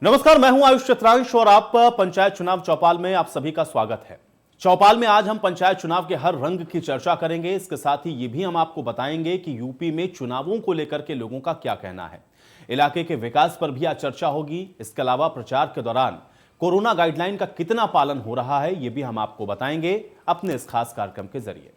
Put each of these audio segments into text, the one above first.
नमस्कार, मैं हूं आयुष चित्रांश और आप पंचायत चुनाव चौपाल में आप सभी का स्वागत है। चौपाल में आज हम पंचायत चुनाव के हर रंग की चर्चा करेंगे। इसके साथ ही ये भी हम आपको बताएंगे कि यूपी में चुनावों को लेकर के लोगों का क्या कहना है। इलाके के विकास पर भी आज चर्चा होगी। इसके अलावा प्रचार के दौरान कोरोना गाइडलाइन का कितना पालन हो रहा है, ये भी हम आपको बताएंगे अपने इस खास कार्यक्रम के जरिए।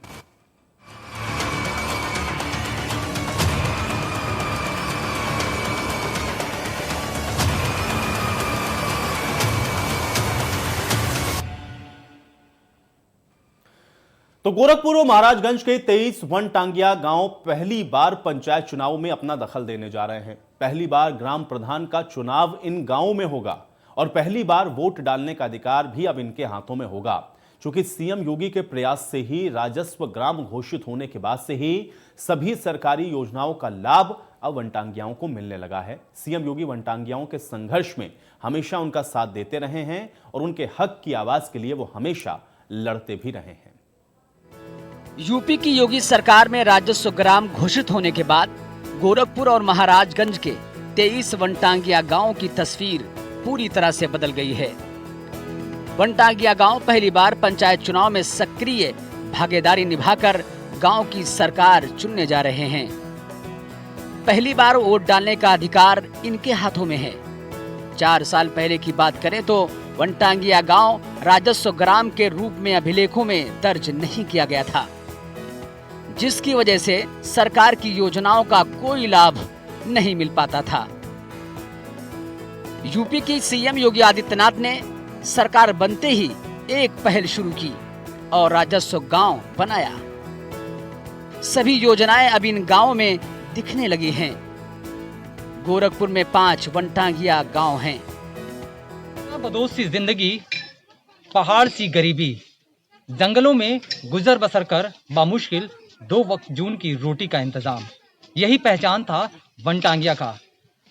तो गोरखपुर और महाराजगंज के 23 वनटांगिया गांव पहली बार पंचायत चुनाव में अपना दखल देने जा रहे हैं। पहली बार ग्राम प्रधान का चुनाव इन गांवों में होगा और पहली बार वोट डालने का अधिकार भी अब इनके हाथों में होगा। चूंकि सीएम योगी के प्रयास से ही राजस्व ग्राम घोषित होने के बाद से ही सभी सरकारी योजनाओं का लाभ अब वनटांगियाओं को मिलने लगा है। सीएम योगी वनटांगियाओं के संघर्ष में हमेशा उनका साथ देते रहे हैं और उनके हक की आवाज के लिए वो हमेशा लड़ते भी रहे हैं। यूपी की योगी सरकार में राजस्व ग्राम घोषित होने के बाद गोरखपुर और महाराजगंज के 23 वनटांगिया गांवों की तस्वीर पूरी तरह से बदल गई है। वनटांगिया गांव पहली बार पंचायत चुनाव में सक्रिय भागीदारी निभाकर गांव की सरकार चुनने जा रहे हैं। पहली बार वोट डालने का अधिकार इनके हाथों में है। 4 साल पहले की बात करें तो वनटांगिया गांव राजस्व ग्राम के रूप में अभिलेखों में दर्ज नहीं किया गया था, जिसकी वजह से सरकार की योजनाओं का कोई लाभ नहीं मिल पाता था। यूपी की सीएम योगी आदित्यनाथ ने सरकार बनते ही एक पहल शुरू की और राजस्व गांव बनाया। सभी योजनाएं अब इन गांवों में दिखने लगी हैं। गोरखपुर में 5 वनटांगिया गांव हैं। बदोश सी जिंदगी, पहाड़ सी गरीबी, जंगलों में गुजर बसर कर बामुश्किल 2 वक्त जून की रोटी का इंतजाम, यही पहचान था वनटांगिया का।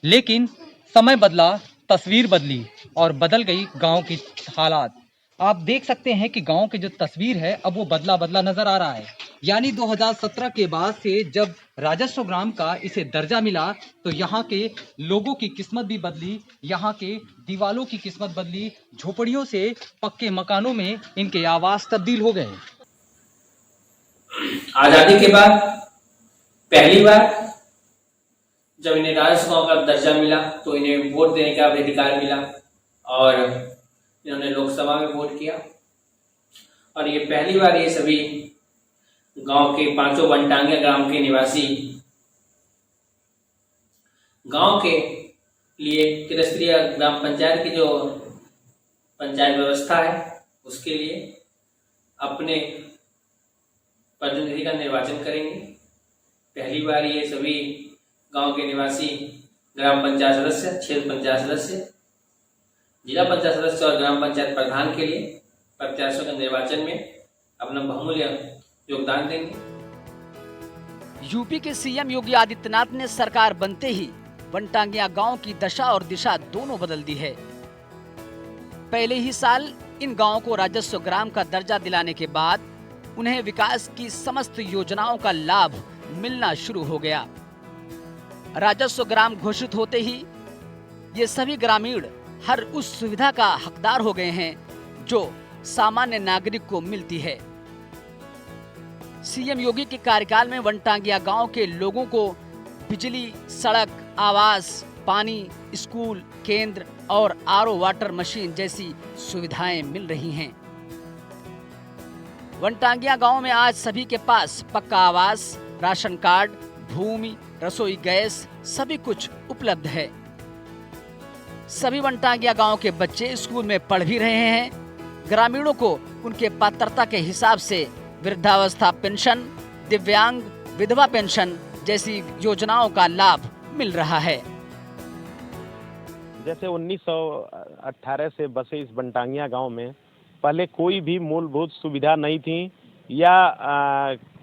लेकिन समय बदला, तस्वीर बदली और बदल गई गांव की हालात। आप देख सकते हैं कि गांव की जो तस्वीर है अब वो बदला बदला नजर आ रहा है। यानी 2017 के बाद से जब राजस्व ग्राम का इसे दर्जा मिला तो यहाँ के लोगों की किस्मत भी बदली, यहाँ के दीवालों की किस्मत बदली, झोपड़ियों से पक्के मकानों में इनके आवास तब्दील हो गए। आजादी के बाद पहली बार जब इन्हें राजस्व गांव का दर्जा मिला तो इन्हें वोट देने का भी अधिकार मिला और इन्होंने लोकसभा में वोट किया। और ये पहली बार ये सभी गांव के 5 वनटांगिया ग्राम के निवासी गांव के लिए त्रिस्तरीय ग्राम पंचायत की जो पंचायत व्यवस्था है उसके लिए अपने प्रतिनिधि का निर्वाचन करेंगे। पहली बार ये सभी गांव के निवासी ग्राम पंचायत सदस्य, क्षेत्र पंचायत सदस्य, जिला पंचायत सदस्य और ग्राम पंचायत प्रधान के लिए प्रत्याशियों के निर्वाचन में अपना बहुमूल्य योगदान देंगे। यूपी के सीएम योगी आदित्यनाथ ने सरकार बनते ही वनटांगिया गांव की दशा और दिशा दोनों बदल दी है। पहले ही साल इन गांवों को राजस्व ग्राम का दर्जा दिलाने के बाद उन्हें विकास की समस्त योजनाओं का लाभ मिलना शुरू हो गया। राजस्व ग्राम घोषित होते ही ये सभी ग्रामीण हर उस सुविधा का हकदार हो गए हैं जो सामान्य नागरिक को मिलती है। सीएम योगी के कार्यकाल में वनटांगिया गांव के लोगों को बिजली, सड़क, आवास, पानी, स्कूल, केंद्र और आरओ वाटर मशीन जैसी सुविधाएं मिल रही हैं। वनटांगिया गांव में आज सभी के पास पक्का आवास, राशन कार्ड, भूमि, रसोई गैस सभी कुछ उपलब्ध है। सभी वनटांगिया गांव के बच्चे स्कूल में पढ़ भी रहे हैं। ग्रामीणों को उनके पात्रता के हिसाब से वृद्धावस्था पेंशन, दिव्यांग, विधवा पेंशन जैसी योजनाओं का लाभ मिल रहा है। जैसे 1918 से बसे इस वनटांगिया गांव में पहले कोई भी मूलभूत सुविधा नहीं थी या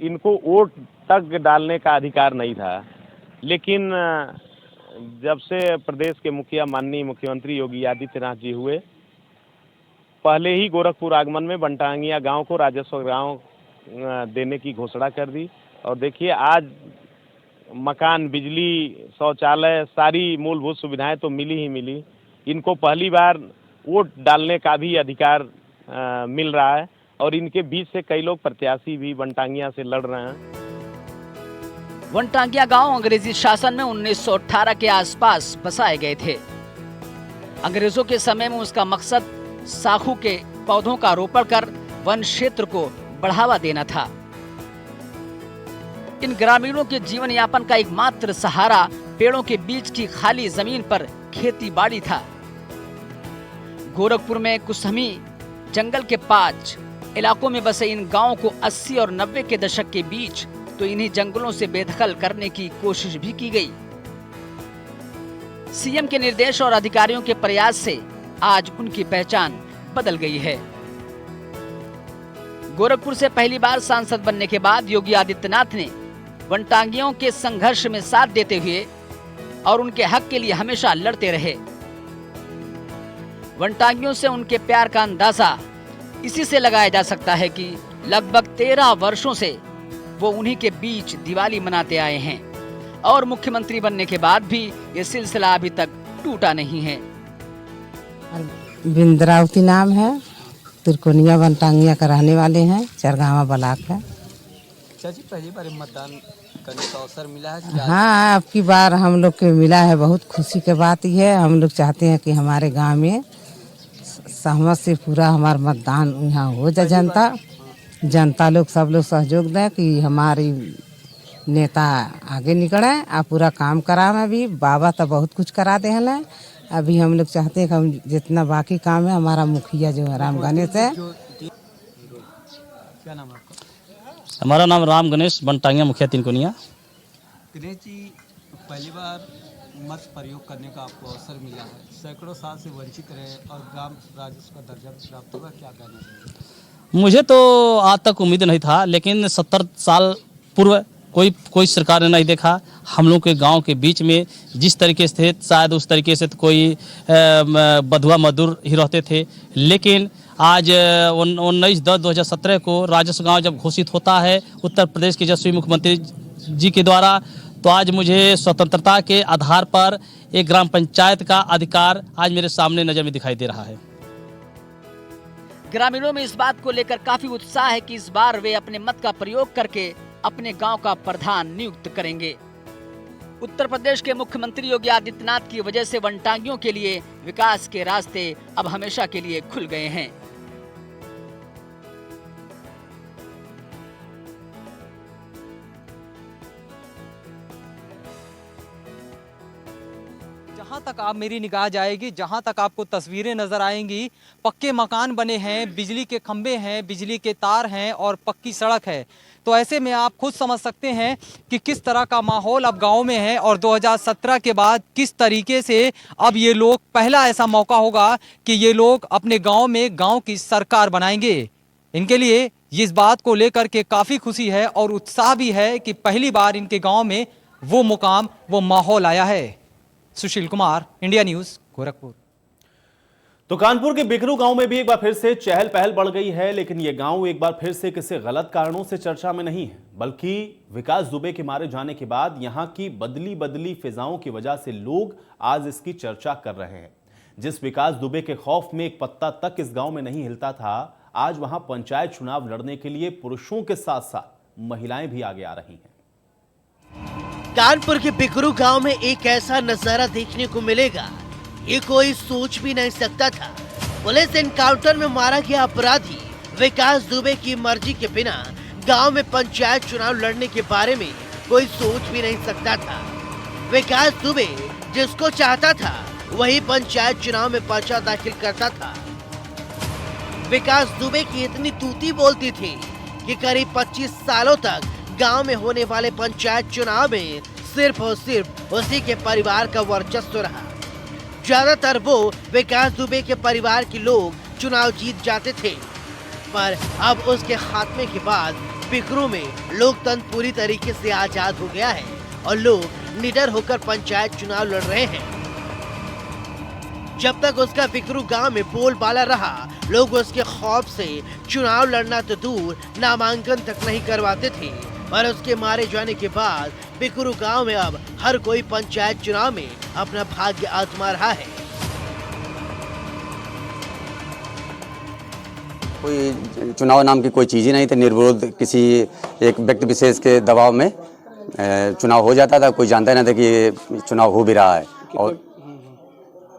इनको वोट तक डालने का अधिकार नहीं था। लेकिन जब से प्रदेश के मुखिया माननीय मुख्यमंत्री योगी आदित्यनाथ जी हुए, पहले ही गोरखपुर आगमन में वनटांगिया गांव को राजस्व गांव देने की घोषणा कर दी। और देखिए आज मकान, बिजली, शौचालय, सारी मूलभूत सुविधाएं तो मिली ही मिली। इनको पहली बार वोट डालने का भी अधिकार मिल रहा है और इनके बीच से कई लोग प्रत्याशी भी वनटांगिया से लड़ रहे हैं। वनटांगिया गांव अंग्रेजी शासन में 1918 के आसपास बसाए गए थे। अंग्रेजों के समय में उसका मकसद साखू के पौधों का रोपण कर वन क्षेत्र को बढ़ावा देना था। इन ग्रामीणों के जीवन यापन का एकमात्र सहारा पेड़ों के बीच की खाली जमीन पर खेती बाड़ी था। गोरखपुर में कुसमी जंगल के 5 इलाकों में बसे इन गांवों को 80 और 90 के दशक के बीच तो इन्हीं जंगलों से बेदखल करने की कोशिश भी की गई। सीएम के निर्देश और अधिकारियों के प्रयास से आज उनकी पहचान बदल गई है। गोरखपुर से पहली बार सांसद बनने के बाद योगी आदित्यनाथ ने वनटांगियों के संघर्ष में साथ देते हुए और उनके हक के लिए हमेशा लड़ते रहे। वनटांगियों से उनके प्यार का अंदाजा इसी से लगाया जा सकता है कि लगभग 13 वर्षों से वो उन्हीं के बीच दिवाली मनाते आए हैं और मुख्यमंत्री बनने के बाद भी ये सिलसिला अभी तक टूटा नहीं है। बिंद्रावती नाम है, तिरकोनिया वनटांगिया का रहने वाले हैं, चरगावा ब्लॉक है। चाची पहली बार मतदान करने का अवसर मिला है? हाँ, अब की बार हम लोग को मिला है, बहुत खुशी की बात यह है। हम लोग चाहते हैं कि हमारे गांव में सहमत से पूरा हमारा मतदान यहाँ हो जाए। जनता लोग सब लोग सहयोग दें कि हमारी नेता आगे निकले और पूरा काम करावे। अभी बाबा तो बहुत कुछ करा दे हैं, अभी हम लोग चाहते हैं कि हम जितना बाकी काम है हमारा मुखिया जो है राम गणेश है। क्या नाम है आपका? हमारा नाम राम गणेश, वनटांगिया मुखिया तिरकोनिया। गणेश जी, पहली बार मत प्रयोग करने का आपको अवसर मिला है, सैकड़ों साल से वंचित रहे और ग्राम राजस्व का दर्जा प्राप्त हुआ, क्या कहना चाहिए? मुझे तो आज तक उम्मीद नहीं था, लेकिन 70 साल पूर्व कोई सरकार ने नहीं देखा। हम लोग के गांव के बीच में जिस तरीके से थे, शायद उस तरीके से तो कोई बधुआ मजदूर ही रहते थे, लेकिन आज 19/10/2017 को राजस्व गांव जब घोषित होता है उत्तर प्रदेश के यशस्वी मुख्यमंत्री जी के द्वारा, तो आज मुझे स्वतंत्रता के आधार पर एक ग्राम पंचायत का अधिकार आज मेरे सामने नजर में दिखाई दे रहा है। ग्रामीणों में इस बात को लेकर काफी उत्साह है कि इस बार वे अपने मत का प्रयोग करके अपने गांव का प्रधान नियुक्त करेंगे। उत्तर प्रदेश के मुख्यमंत्री योगी आदित्यनाथ की वजह से वनटांगियों के लिए विकास के रास्ते अब हमेशा के लिए खुल गए हैं। जहाँ तक आप मेरी निगाह जाएगी, जहाँ तक आपको तस्वीरें नजर आएंगी, पक्के मकान बने हैं, बिजली के खंभे हैं, बिजली के तार हैं और पक्की सड़क है। तो ऐसे में आप खुद समझ सकते हैं कि किस तरह का माहौल अब गांव में है और 2017 के बाद किस तरीके से अब ये लोग, पहला ऐसा मौका होगा कि ये लोग अपने गांव में गांव की सरकार बनाएंगे। इनके लिए इस बात को लेकर के काफ़ी खुशी है और उत्साह भी है कि पहली बार इनके गाँव में वो मुकाम, वो माहौल आया है। Sushil Kumar, India news, Gorakhpur. तो कानपुर के बिकरू गांव में भी एक बार फिर से चहल पहल बढ़ गई है, लेकिन यह गांव एक बार फिर से किसी गलत कारणों से चर्चा में नहीं है, बल्कि विकास दुबे के मारे जाने के बाद यहां की बदली फिजाओं की वजह से लोग आज इसकी चर्चा कर रहे हैं। जिस विकास दुबे के खौफ में एक पत्ता तक इस गांव में नहीं हिलता था, आज वहां पंचायत चुनाव लड़ने के लिए पुरुषों के साथ साथ महिलाएं भी आगे आ रही हैं। कानपुर के बिकरू गांव में एक ऐसा नजारा देखने को मिलेगा, ये कोई सोच भी नहीं सकता था। पुलिस एनकाउंटर में मारा गया अपराधी विकास दुबे की मर्जी के बिना गांव में पंचायत चुनाव लड़ने के बारे में कोई सोच भी नहीं सकता था। विकास दुबे जिसको चाहता था वही पंचायत चुनाव में पर्चा दाखिल करता था। विकास दुबे की इतनी तूती बोलती थी कि करीब 25 सालों तक गांव में होने वाले पंचायत चुनाव में सिर्फ और सिर्फ उसी के परिवार का वर्चस्व रहा। ज्यादातर वो विकास दुबे के परिवार के लोग चुनाव जीत जाते थे, पर अब उसके खात्मे के बाद बिकरू में लोकतंत्र पूरी तरीके से आजाद हो गया है और लोग निडर होकर पंचायत चुनाव लड़ रहे हैं। जब तक उसका बिकरू गांव में बोलबाला रहा, लोग उसके खौफ से चुनाव लड़ना तो दूर नामांकन तक नहीं करवाते थे, पर उसके मारे जाने के बाद बिकरू गांव में अब हर कोई पंचायत चुनाव में अपना भाग्य आजमा रहा है। कोई चुनाव नाम की कोई चीज़ ही नहीं थी। निर्विरोध किसी एक व्यक्ति विशेष के दबाव में चुनाव हो जाता था। कोई जानता नहीं था कि ये चुनाव हो भी रहा है। और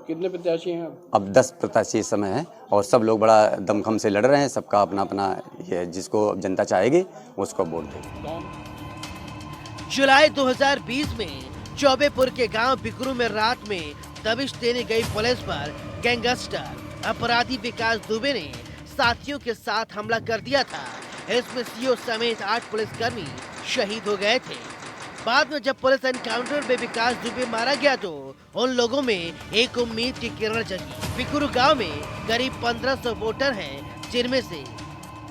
कितने प्रत्याशी हैं अब 10 प्रत्याशी इस समय हैं और सब लोग बड़ा दमखम से लड़ रहे हैं। सबका अपना अपना ये, जिसको जनता चाहेगी उसको वोट देगी। जुलाई 2020 में चौबेपुर के गांव बिकरू में रात में दबिश देने गई पुलिस पर गैंगस्टर अपराधी विकास दुबे ने साथियों के साथ हमला कर दिया था। इसमें सीओ समेत 8 पुलिसकर्मी शहीद हो गए थे। बाद में जब पुलिस एनकाउंटर में विकास दुबे मारा गया तो उन लोगों में एक उम्मीद की किरण जगी। बिकरू गांव में करीब 1500 वोटर हैं, जिनमें से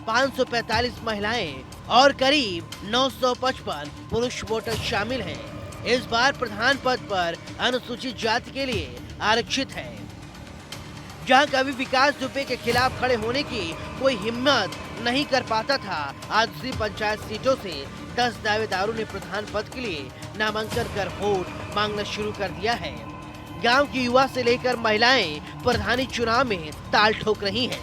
545 महिलाएं और करीब 955 पुरुष वोटर शामिल हैं। इस बार प्रधान पद पर अनुसूचित जाति के लिए आरक्षित है। जहां कभी विकास दुबे के खिलाफ खड़े होने की कोई हिम्मत नहीं कर पाता था, आज दूसरी पंचायत सीटों से 10 दावेदारों ने प्रधान पद के लिए नामांकन कर वोट मांगना शुरू कर दिया है। गांव की युवा से लेकर महिलाएं प्रधानी चुनाव में ताल ठोक रही हैं।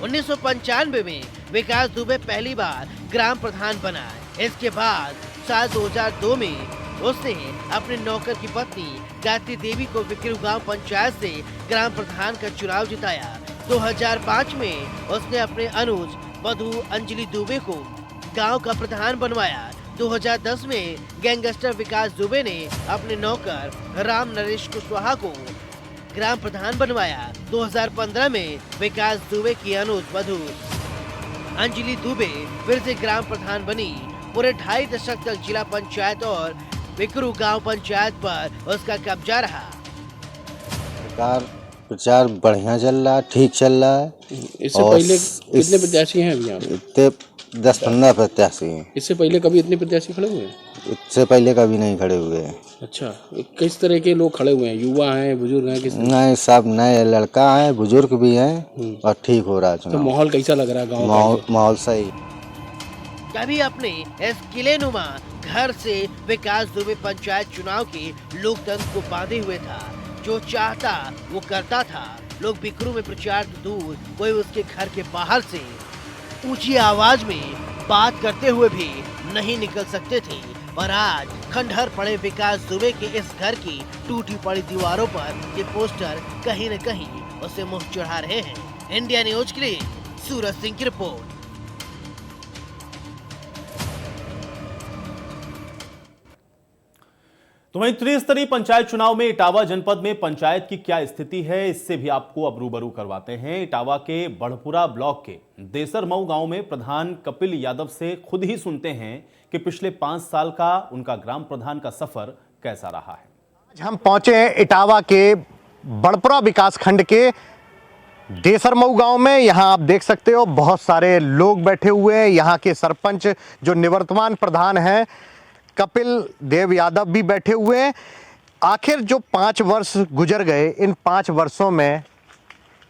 1995 में विकास दुबे पहली बार ग्राम प्रधान बना। इसके बाद साल 2002 में उसने अपने नौकर की पत्नी गायत्री देवी को बिकरू गांव पंचायत से ग्राम प्रधान का चुनाव जिताया। 2005 में उसने अपने अनुज वधू अंजलि दुबे को गांव का प्रधान बनवाया। 2010 में गैंगस्टर विकास दुबे ने अपने नौकर राम नरेश कुशवाहा को ग्राम प्रधान बनवाया। 2015 में विकास दुबे की अनुज वधू अंजलि दुबे फिर से ग्राम प्रधान बनी। पूरे 2.5 दशक तक जिला पंचायत और बिकरू गांव पंचायत पर उसका कब्जा रहा। प्रचार बढ़िया चल रहा है, ठीक चल रहा है। इससे पहले कितने प्रत्याशी हैं अभी यहाँ पे? 10-15 प्रत्याशी हैं। इससे पहले कभी इतने प्रत्याशी खड़े हुए हैं? इससे पहले कभी नहीं खड़े हुए हैं। अच्छा, किस तरह के लोग खड़े हुए हैं? युवा हैं, बुजुर्ग हैं? किस नहीं, सब नए लड़का हैं, बुजुर्ग भी हैं और ठीक हो रहा है चुनाव। तो माहौल कैसा लग रहा है गाँव? माहौल सही। कभी अपने इस किलेनुमा घर से विकास दुबे पंचायत चुनाव के लोकतंत्र को बांधे हुए था। जो चाहता वो करता था। लोग बिकरू में प्रचार तो दूर, कोई उसके घर के बाहर से ऊंची आवाज में बात करते हुए भी नहीं निकल सकते थे। पर आज खंडहर पड़े विकास दुबे के इस घर की टूटी पड़ी दीवारों पर ये पोस्टर कहीं न कहीं उसे मुंह चढ़ा रहे हैं। इंडिया न्यूज के लिए सूरज सिंह की रिपोर्ट। तो वहीं त्रिस्तरीय पंचायत चुनाव में इटावा जनपद में पंचायत की क्या स्थिति है, इससे भी आपको अब रूबरू करवाते हैं। इटावा के बढ़पुरा ब्लॉक के देसरमऊ गांव में प्रधान कपिल यादव से खुद ही सुनते हैं कि पिछले 5 साल का उनका ग्राम प्रधान का सफर कैसा रहा है। आज हम पहुंचे हैं इटावा के बढ़पुरा विकास खंड के देसरमऊ गांव में। यहां आप देख सकते हो बहुत सारे लोग बैठे हुए हैं। यहां के सरपंच जो निवर्तमान प्रधान हैं कपिल देव यादव भी बैठे हुए हैं। आखिर जो 5 वर्ष गुजर गए, इन 5 वर्षों में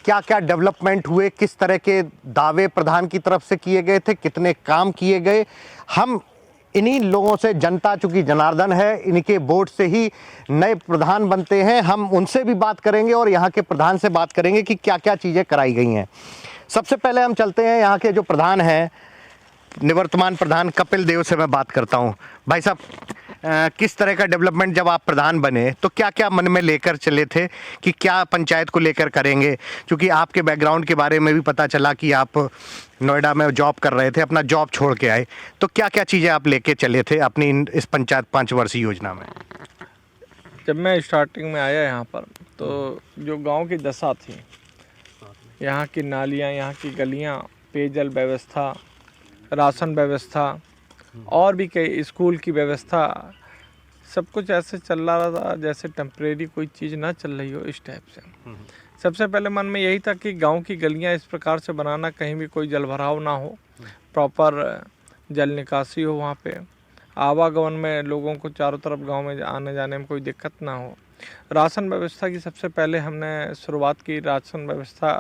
क्या क्या डेवलपमेंट हुए, किस तरह के दावे प्रधान की तरफ से किए गए थे, कितने काम किए गए, हम इन्हीं लोगों से, जनता चूंकि जनार्दन है, इनके वोट से ही नए प्रधान बनते हैं, हम उनसे भी बात करेंगे और यहाँ के प्रधान से बात करेंगे कि क्या क्या चीज़ें कराई गई हैं। सबसे पहले हम चलते हैं यहाँ के जो प्रधान हैं, निवर्तमान प्रधान कपिल देव से मैं बात करता हूं। भाई साहब, किस तरह का डेवलपमेंट जब आप प्रधान बने तो क्या क्या मन में लेकर चले थे कि क्या पंचायत को लेकर करेंगे? क्योंकि आपके बैकग्राउंड के बारे में भी पता चला कि आप नोएडा में जॉब कर रहे थे, अपना जॉब छोड़ के आए, तो क्या क्या चीज़ें आप लेके चले थे अपनी इस पंचायत 5 वर्षीय योजना में? जब मैं स्टार्टिंग में आया यहाँ पर तो जो गाँव की दशा थी, यहाँ की नालियाँ, यहाँ की गलियाँ, पेयजल व्यवस्था, राशन व्यवस्था और भी कई स्कूल की व्यवस्था, सब कुछ ऐसे चल रहा था जैसे टेम्परेरी कोई चीज़ ना चल रही हो, इस टाइप से। सबसे पहले मन में यही था कि गांव की गलियां इस प्रकार से बनाना, कहीं भी कोई जलभराव ना हो, प्रॉपर जल निकासी हो, वहाँ पे आवागमन में लोगों को चारों तरफ गांव में आने जाने में कोई दिक्कत ना हो। राशन व्यवस्था की सबसे पहले हमने शुरुआत की। राशन व्यवस्था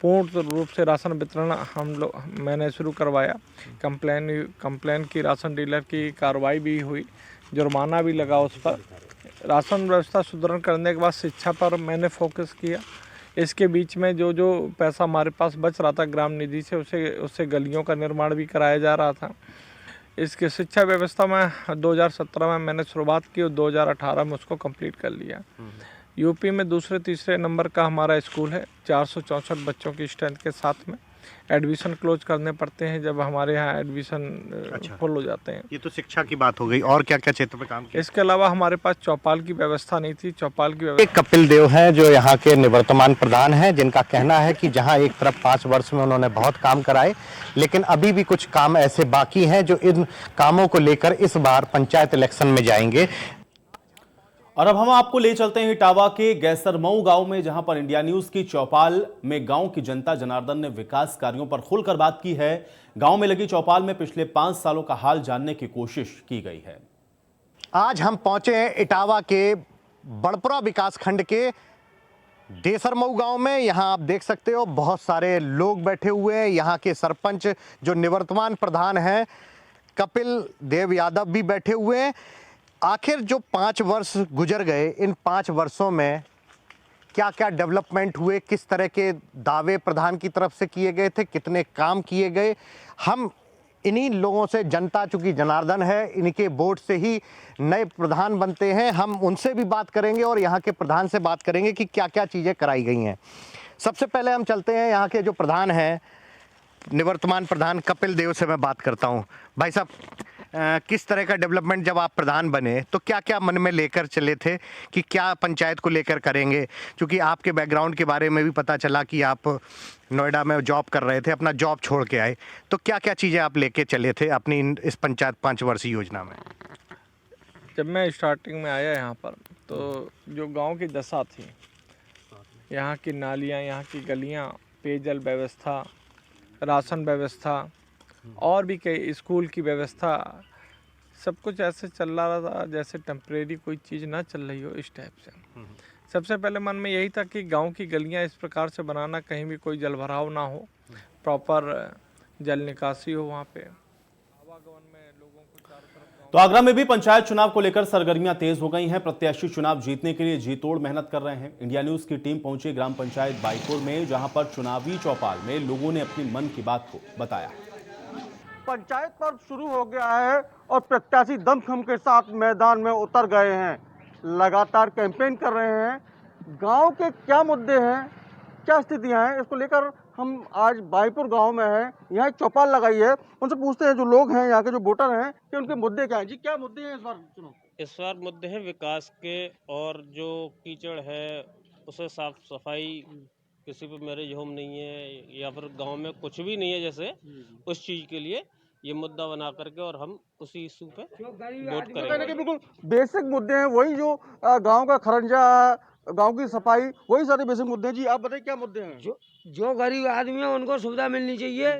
पूर्ण रूप से राशन वितरण मैंने शुरू करवाया। कंप्लेन की, राशन डीलर की कार्रवाई भी हुई, जुर्माना भी लगा उस पर। राशन व्यवस्था सुदृढ़ करने के बाद शिक्षा पर मैंने फोकस किया इसके बीच में जो जो पैसा हमारे पास बच रहा था ग्राम निधि से उससे गलियों का निर्माण भी कराया जा रहा था। इसके शिक्षा व्यवस्था में 2017 में मैंने शुरुआत की और 2018 में उसको कंप्लीट कर लिया। यूपी में दूसरे तीसरे नंबर का हमारा स्कूल है। 464 बच्चों की स्ट्रेंथ के साथ में एडमिशन क्लोज करने पड़ते हैं जब हमारे यहाँ एडमिशन फुल हो जाते हैं। ये तो शिक्षा की बात हो गई, और क्या क्या क्षेत्र में काम किया? इसके अलावा हमारे पास चौपाल की व्यवस्था नहीं थी। चौपाल की व्यवस्था, एक कपिल देव हैं जो यहाँ के निवर्तमान प्रधान हैं, जिनका कहना है कि जहाँ एक तरफ 5 वर्ष में उन्होंने बहुत काम कराए, लेकिन अभी भी कुछ काम ऐसे बाकी हैं जो इन कामों को लेकर इस बार पंचायत इलेक्शन में जाएंगे। और अब हम आपको ले चलते हैं इटावा के गैसरमऊ गांव में, जहां पर इंडिया न्यूज की चौपाल में गांव की जनता जनार्दन ने विकास कार्यों पर खुलकर बात की है। गांव में लगी चौपाल में पिछले 5 सालों का हाल जानने की कोशिश की गई है। आज हम पहुंचे हैं इटावा के बड़पुरा विकास खंड के देसरमऊ गांव में। यहां आप देख सकते हो बहुत सारे लोग बैठे हुए हैं। यहां के सरपंच जो निवर्तमान प्रधान हैं कपिल देव यादव भी बैठे हुए हैं। आखिर जो 5 वर्ष गुजर गए, इन 5 वर्षों में क्या क्या डेवलपमेंट हुए, किस तरह के दावे प्रधान की तरफ से किए गए थे, कितने काम किए गए, हम इन्हीं लोगों से, जनता चूंकि जनार्दन है, इनके वोट से ही नए प्रधान बनते हैं, हम उनसे भी बात करेंगे और यहाँ के प्रधान से बात करेंगे कि क्या क्या चीज़ें कराई गई हैं। सबसे पहले हम चलते हैं यहाँ के जो प्रधान हैं, निवर्तमान प्रधान कपिल देव से मैं बात करता हूँ। भाई साहब, किस तरह का डेवलपमेंट जब आप प्रधान बने तो क्या क्या मन में लेकर चले थे कि क्या पंचायत को लेकर करेंगे? क्योंकि आपके बैकग्राउंड के बारे में भी पता चला कि आप नोएडा में जॉब कर रहे थे, अपना जॉब छोड़ के आए, तो क्या क्या चीज़ें आप लेके चले थे अपनी इस पंचायत 5 वर्षीय योजना में? जब मैं स्टार्टिंग में आया यहाँ पर तो जो गांव की दशा थी, यहाँ की नालियाँ, यहाँ की गलियाँ, पेयजल व्यवस्था, राशन व्यवस्था और भी कई स्कूल की व्यवस्था, सब कुछ ऐसे चल रहा था जैसे टेम्परेरी कोई चीज़ ना चल रही हो, इस टाइप से। सबसे पहले मन में यही था कि गांव की गलियां इस प्रकार से बनाना, कहीं भी कोई जल भराव ना हो, प्रॉपर जल निकासी हो वहाँ पे, आवागमन में लोगों को चारों तरफ। तो आगरा में भी पंचायत चुनाव को लेकर सरगर्मियां तेज हो गई हैं। प्रत्याशी चुनाव जीतने के लिए जी तोड़ मेहनत कर रहे हैं। इंडिया न्यूज की टीम पहुंची ग्राम पंचायत बाईपुर में, जहां पर चुनावी चौपाल में लोगों ने अपनी मन की बात को बताया। पंचायत पर्व शुरू हो गया है और प्रत्याशी दमखम के साथ मैदान में उतर गए हैं, लगातार कैंपेन कर रहे हैं। गांव के क्या मुद्दे हैं, क्या स्थितियां हैं, इसको लेकर हम आज बाईपुर गांव में हैं। यहाँ एक चौपाल लगाई है, उनसे पूछते हैं जो लोग हैं, यहाँ के जो वोटर हैं, कि उनके मुद्दे क्या हैं। जी, क्या मुद्दे हैं इस बार चुनाव? इस बार मुद्दे हैं विकास के, और जो कीचड़ है उसे साफ सफाई, किसी पे मैरिज होम नहीं है या फिर गांव में कुछ भी नहीं है, जैसे उस चीज़ के लिए ये मुद्दा बना करके और हम उसी इशू पे वोट करेंगे। बिल्कुल बेसिक मुद्दे हैं, वही जो गांव का खरंजा, गांव की सफाई, वही सारे बेसिक मुद्दे हैं। जी, आप बताइए क्या मुद्दे हैं? जो गरीब आदमी है उनको सुविधा मिलनी चाहिए,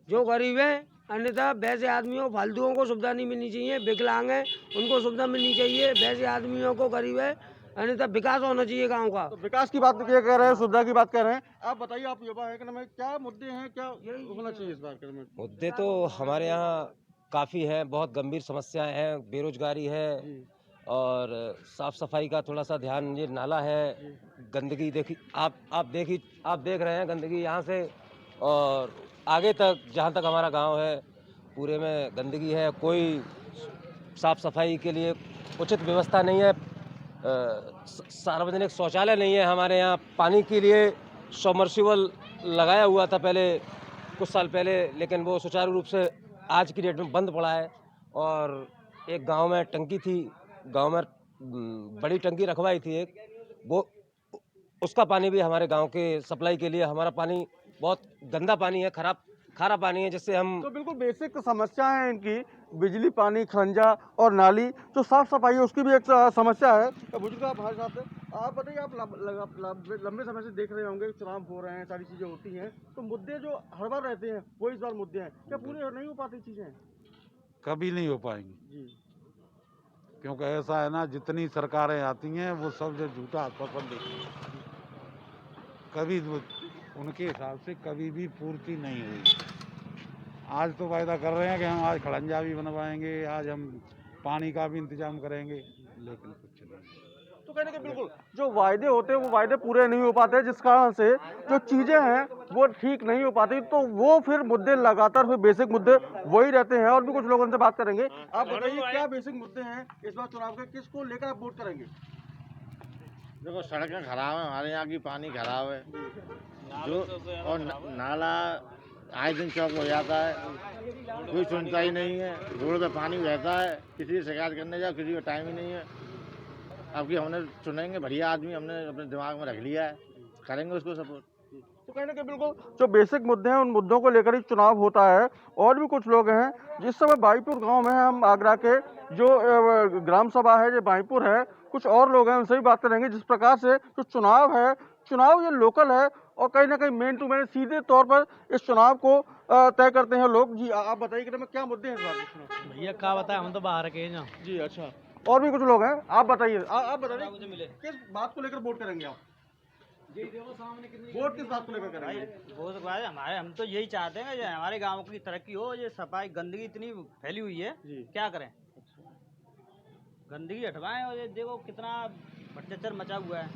जो गरीब है, अन्यथा वैसे आदमियों फालतुओं को सुविधा नहीं मिलनी चाहिए। विकलांग है उनको सुविधा मिलनी चाहिए, वैसे आदमियों को, गरीब है, अन्यथा विकास होना चाहिए गांव का। तो विकास की बात क्या कह रहे हैं, सुविधा की बात कर रहे हैं। आप बताइए, आप युवा है कि क्या मुद्दे हैं, क्या होना चाहिए इस बार में? मुद्दे तो हमारे यहाँ काफ़ी हैं, बहुत गंभीर समस्याएं हैं। बेरोजगारी है और साफ सफाई का थोड़ा सा ध्यान, ये नाला है, गंदगी देखी आप देख रहे हैं गंदगी यहाँ से और आगे तक, जहाँ तक हमारा गांव है पूरे में गंदगी है। कोई साफ सफाई के लिए उचित व्यवस्था नहीं है, सार्वजनिक शौचालय नहीं है हमारे यहाँ। पानी के लिए सबमर्सिबल लगाया हुआ था पहले, कुछ साल पहले, लेकिन वो सुचारू रूप से आज की डेट में बंद पड़ा है। और एक गांव में टंकी थी, गांव में बड़ी टंकी रखवाई थी एक, वो उसका पानी भी हमारे गांव के सप्लाई के लिए, हमारा पानी बहुत गंदा पानी है, खारा पानी है, जिससे हम। तो बिल्कुल बेसिक समस्या है इनकी, बिजली, पानी, खरंजा और नाली। जो साफ सफाई है उसकी भी एक समस्या है। तो बुजुर्ग आप हमारे साथ हैं, आप बताइए, आप लंबे समय से देख रहे होंगे, चुनाव हो रहे हैं, सारी चीज़ें होती हैं, तो मुद्दे जो हर बार रहते हैं वो इस बार मुद्दे हैं, क्या पूरे नहीं हो पाती चीज़ें? कभी नहीं हो पाएंगी जी, क्योंकि ऐसा है ना, जितनी सरकारें आती हैं वो सब जो झूठा आश्वासन देती हैं, कभी उनके हिसाब से कभी भी पूर्ति नहीं हुई। आज तो वायदा कर रहे हैं कि हम आज खड़ंजा भी बनवाएंगे, आज हम पानी का भी इंतजाम करेंगे, लेकिन कुछ नहीं। तो तो कहने के बिल्कुल जो वायदे होते हैं वो वायदे पूरे नहीं हो पाते, जिस कारण से जो चीजें हैं वो ठीक नहीं हो पाती, तो वो फिर मुद्दे लगातार फिर बेसिक मुद्दे वही रहते हैं। और भी कुछ लोगों से बात करेंगे। आप बताइए क्या बेसिक मुद्दे हैं इस बार चुनाव के, किसको लेकर आप वोट करेंगे? देखो सड़कें खराब है, हमारे यहाँ की पानी खराब है जो, और नाला आए दिन चौक हो जाता है, कोई सुनता ही नहीं है। रोड पे पानी रहता है, किसी से शिकायत करने जाओ किसी को टाइम ही नहीं है। अब कि हमने चुनेंगे बढ़िया आदमी, हमने अपने दिमाग में रख लिया है, करेंगे उसको सपोर्ट। तो कहने के बिल्कुल जो बेसिक मुद्दे हैं उन मुद्दों को लेकर ही चुनाव होता है। और भी कुछ लोग हैं, जिस समय बाईपुर गांव में हम आगरा के जो ग्राम सभा है जो बाईपुर है, कुछ और लोग हैं उनसे भी बात करेंगे। जिस प्रकार से जो चुनाव है, चुनाव ये लोकल है और कहीं ना कहीं मेन टू मेन सीधे तौर पर इस चुनाव को तय करते हैं लोग। जी आप बताइए कि क्या मुद्दे हैं इस बार के चुनाव? भैया क्या बताए, हम तो बाहर के हैं। जी अच्छा, और भी कुछ लोग हैं, आप बताइए। आप बताइए किस बात को लेकर वोट करेंगे आप? वोट किस बात को लेकर करेंगे? वोट हमारे, हम तो यही चाहते हैं कि हमारे गांव की तरक्की हो। ये सफाई गंदगी इतनी फैली हुई है, क्या करें? गंदगी हटवाएं। और ये देखो कितना भ्रष्टाचार मचा हुआ है,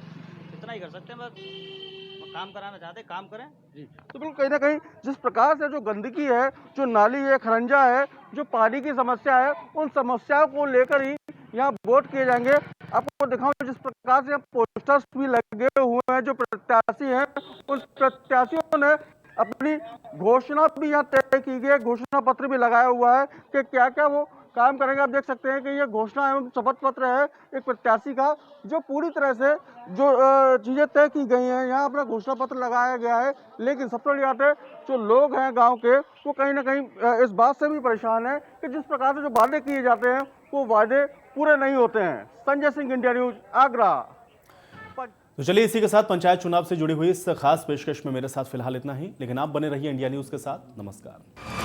इतना ही कर सकते हैं। बस काम कराना चाहते हैं, काम करें। जी तो बिल्कुल कहीं ना कहीं जिस प्रकार से जो गंदगी है, जो नाली है, खरंजा है, जो पानी की समस्या है, उन समस्याओं को लेकर ही यहाँ वोट किए जाएंगे। आपको दिखाऊं जिस प्रकार से पोस्टर्स भी लगे हुए हैं, जो प्रत्याशी हैं उन प्रत्याशियों ने अपनी घोषणा भी यहाँ तय की गई है, घोषणा पत्र भी लगाया हुआ है कि क्या क्या वो काम करेंगे। आप देख सकते हैं कि ये घोषणा एवं शपथ पत्र है एक प्रत्याशी का, जो पूरी तरह से जो चीजें तय की गई हैं, यहाँ अपना घोषणा पत्र लगाया गया है। लेकिन सबसे बड़ी बात है, जो लोग हैं गांव के, वो कहीं ना कहीं इस बात से भी परेशान है कि जिस प्रकार से जो वादे किए जाते हैं वो वादे पूरे नहीं होते हैं। Sanjay Singh, India news, Agra. तो चलिए इसी के साथ पंचायत चुनाव से जुड़ी हुई इस खास पेशकश में मेरे साथ फिलहाल इतना ही, लेकिन आप बने रहिए इंडिया न्यूज के साथ। नमस्कार।